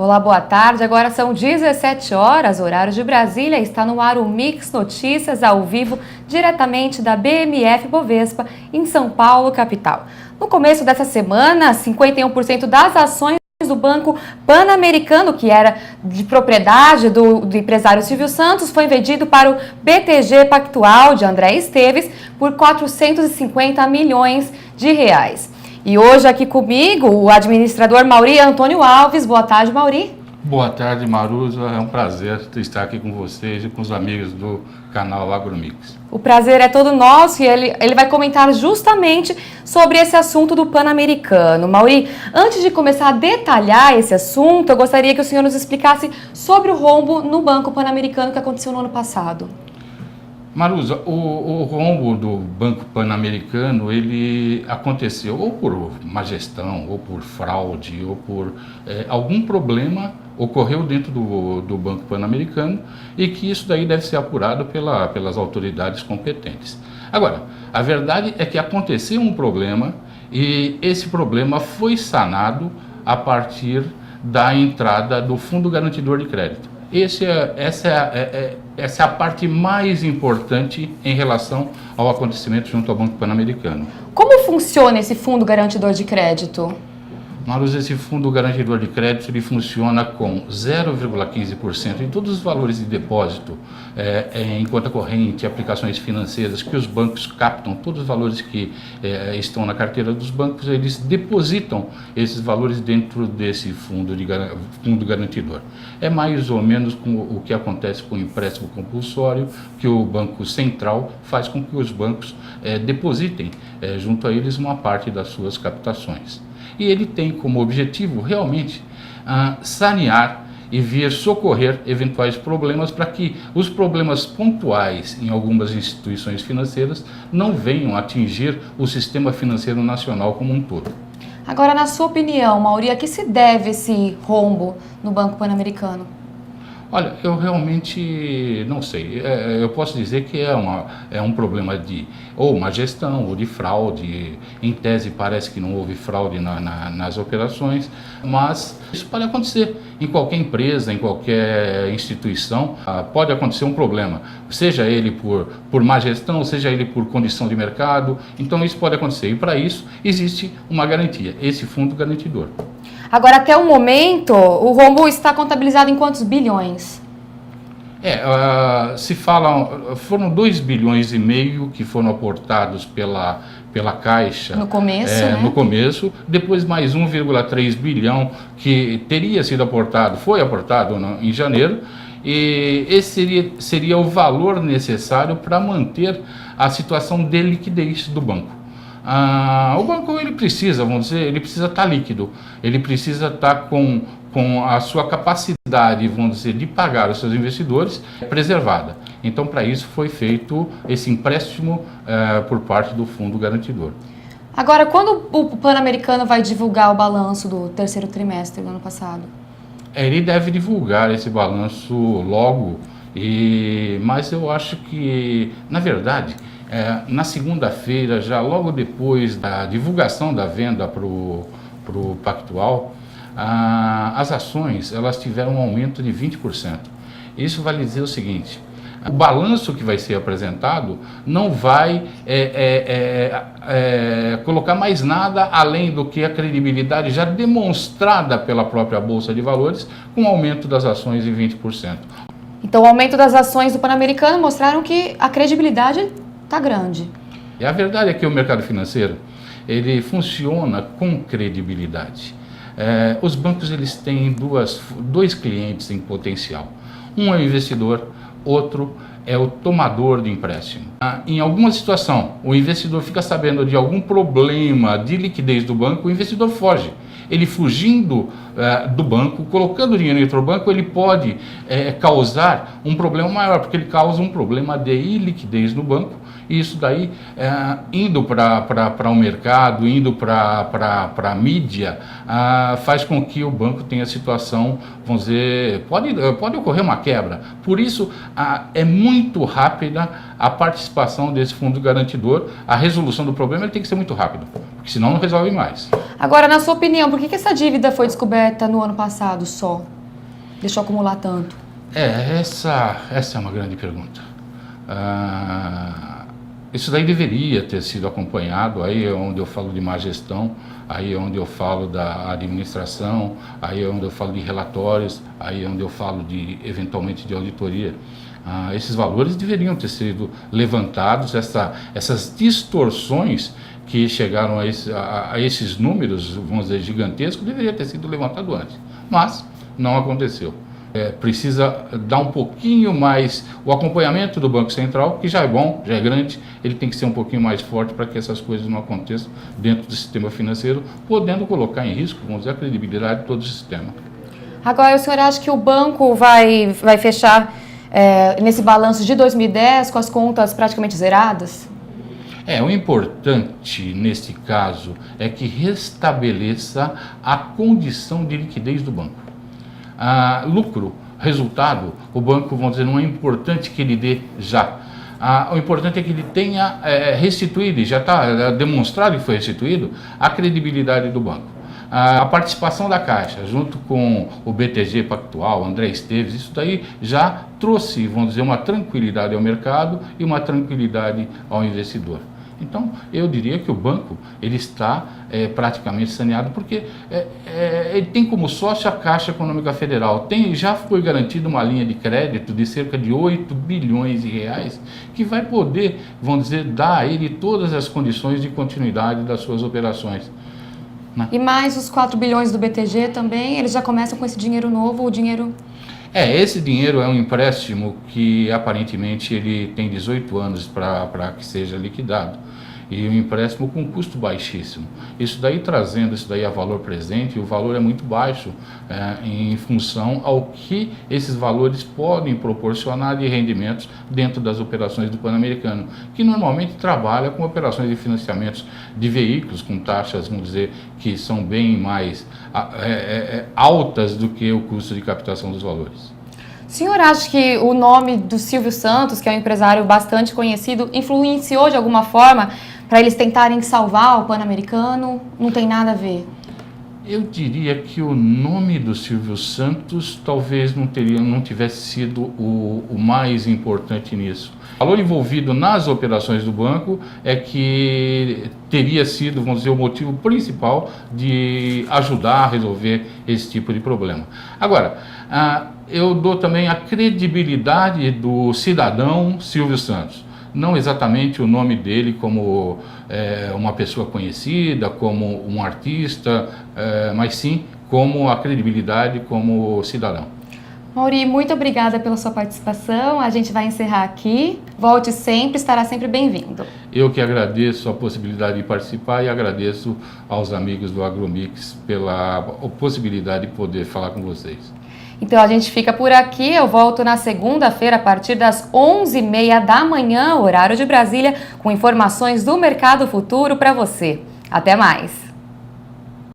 Olá, boa tarde. Agora são 17 horas, horário de Brasília. Está no ar o Mix Notícias ao vivo, diretamente da BMF Bovespa, em São Paulo, capital. No começo dessa semana, 51% das ações do Banco Pan-Americano, que era de propriedade do empresário Silvio Santos, foi vendido para o BTG Pactual de André Esteves por 450 milhões de reais. E hoje aqui comigo o administrador Mauri Antônio Alves. Boa tarde, Mauri. Boa tarde, Maruza. É um prazer estar aqui com vocês e com os amigos do canal AgroMix. O prazer é todo nosso e ele vai comentar justamente sobre esse assunto do Pan-Americano. Mauri, antes de começar a detalhar esse assunto, eu gostaria que o senhor nos explicasse sobre o rombo no Banco Pan-Americano que aconteceu no ano passado. Maruza, o rombo do Banco Pan-Americano, ele aconteceu ou por má gestão, ou por fraude, ou por algum problema ocorreu dentro do Banco Pan-Americano e que isso daí deve ser apurado pelas autoridades competentes. Agora, a verdade é que aconteceu um problema e esse problema foi sanado a partir da entrada do Fundo Garantidor de Crédito. Essa é a parte mais importante em relação ao acontecimento junto ao Banco Pan-Americano. Como funciona esse Fundo Garantidor de Crédito? Maruza, esse Fundo Garantidor de Crédito ele funciona com 0,15% em todos os valores de depósito, em conta corrente, aplicações financeiras que os bancos captam, todos os valores que estão na carteira dos bancos, eles depositam esses valores dentro desse fundo garantidor. É mais ou menos o que acontece com o empréstimo compulsório, que o Banco Central faz com que os bancos depositem junto a eles uma parte das suas captações. E ele tem como objetivo realmente sanear e vir socorrer eventuais problemas para que os problemas pontuais em algumas instituições financeiras não venham atingir o sistema financeiro nacional como um todo. Agora, na sua opinião, Mauri, a que se deve esse rombo no Banco Pan-Americano? Olha, eu realmente não sei. Eu posso dizer que é um problema de ou má gestão ou de fraude. Em tese parece que não houve fraude nas operações, mas isso pode acontecer em qualquer empresa, em qualquer instituição. Pode acontecer um problema, seja ele por má gestão, seja ele por condição de mercado. Então isso pode acontecer e para isso existe uma garantia, esse fundo garantidor. Agora, até o momento, o rombo está contabilizado em quantos bilhões? Se fala, foram 2,5 bilhões que foram aportados pela Caixa. No começo, né? No começo, depois mais 1,3 bilhão que teria sido aportado, foi aportado em janeiro, e esse seria o valor necessário para manter a situação de liquidez do banco. O banco ele precisa estar líquido, ele precisa estar com a sua capacidade, vamos dizer, de pagar os seus investidores preservada. Então, para isso foi feito esse empréstimo por parte do Fundo Garantidor. Agora, quando o Pan-Americano vai divulgar o balanço do terceiro trimestre do ano passado? Ele deve divulgar esse balanço logo, mas eu acho que, na verdade, na segunda-feira, já logo depois da divulgação da venda para o Pactual, as ações elas tiveram um aumento de 20%. Isso vale dizer o seguinte: o balanço que vai ser apresentado não vai colocar mais nada além do que a credibilidade já demonstrada pela própria Bolsa de Valores, com o aumento das ações em 20%. Então, o aumento das ações do Pan-Americano mostraram que a credibilidade está grande. E a verdade é que o mercado financeiro ele funciona com credibilidade. Os bancos eles têm dois clientes em potencial. Um é o investidor, outro é o tomador de empréstimo. Em alguma situação, o investidor fica sabendo de algum problema de liquidez do banco, o investidor foge. Ele fugindo do banco, colocando dinheiro em outro banco, ele pode causar um problema maior, porque ele causa um problema de iliquidez no banco, e isso daí, indo para o mercado, indo para a mídia, faz com que o banco tenha situação, vamos dizer, pode ocorrer uma quebra. Por isso, é muito rápida a participação desse fundo garantidor. A resolução do problema ele tem que ser muito rápido, porque senão não resolve mais. Agora, na sua opinião, por que essa dívida foi descoberta no ano passado só? Deixou acumular tanto? Essa é uma grande pergunta. Isso daí deveria ter sido acompanhado, aí é onde eu falo de má gestão, aí é onde eu falo da administração, aí é onde eu falo de relatórios, aí é onde eu falo de, eventualmente, de auditoria. Esses valores deveriam ter sido levantados, essas distorções que chegaram a esses números, vamos dizer, gigantescos, deveria ter sido levantado antes, mas não aconteceu. Precisa dar um pouquinho mais o acompanhamento do Banco Central, que já é bom, já é grande, ele tem que ser um pouquinho mais forte para que essas coisas não aconteçam dentro do sistema financeiro, podendo colocar em risco, vamos dizer, a credibilidade de todo o sistema. Agora, o senhor acha que o banco vai fechar nesse balanço de 2010 com as contas praticamente zeradas? O importante nesse caso é que restabeleça a condição de liquidez do banco. Lucro, resultado, o banco, vamos dizer, não é importante que ele dê já. O importante é que ele tenha restituído, e já está demonstrado que foi restituído, a credibilidade do banco. A participação da Caixa, junto com o BTG Pactual, André Esteves, isso daí já trouxe, vamos dizer, uma tranquilidade ao mercado e uma tranquilidade ao investidor. Então, eu diria que o banco ele está praticamente saneado, porque ele tem como sócio a Caixa Econômica Federal. Já foi garantida uma linha de crédito de cerca de 8 bilhões de reais, que vai poder, vamos dizer, dar a ele todas as condições de continuidade das suas operações. E mais os 4 bilhões do BTG também, eles já começam com esse dinheiro novo, o dinheiro... Esse dinheiro é um empréstimo que aparentemente ele tem 18 anos para que seja liquidado. E um empréstimo com custo baixíssimo. Isso daí trazendo isso daí a valor presente, o valor é muito baixo em função ao que esses valores podem proporcionar de rendimentos dentro das operações do Pan-Americano, que normalmente trabalha com operações de financiamentos de veículos com taxas, vamos dizer, que são bem mais altas do que o custo de captação dos valores. O senhor acha que o nome do Silvio Santos, que é um empresário bastante conhecido, influenciou de alguma forma para eles tentarem salvar o Pan-Americano? Não tem nada a ver? Eu diria que o nome do Silvio Santos talvez não tivesse sido o mais importante nisso. O valor envolvido nas operações do banco é que teria sido, vamos dizer, o motivo principal de ajudar a resolver esse tipo de problema. Agora, eu dou também a credibilidade do cidadão Silvio Santos. Não exatamente o nome dele como uma pessoa conhecida, como um artista, mas sim como a credibilidade como cidadão. Mauri, muito obrigada pela sua participação. A gente vai encerrar aqui. Volte sempre, estará sempre bem-vindo. Eu que agradeço a possibilidade de participar e agradeço aos amigos do AgroMix pela possibilidade de poder falar com vocês. Então a gente fica por aqui, eu volto na segunda-feira a partir das 11h30 da manhã, horário de Brasília, com informações do mercado futuro para você. Até mais!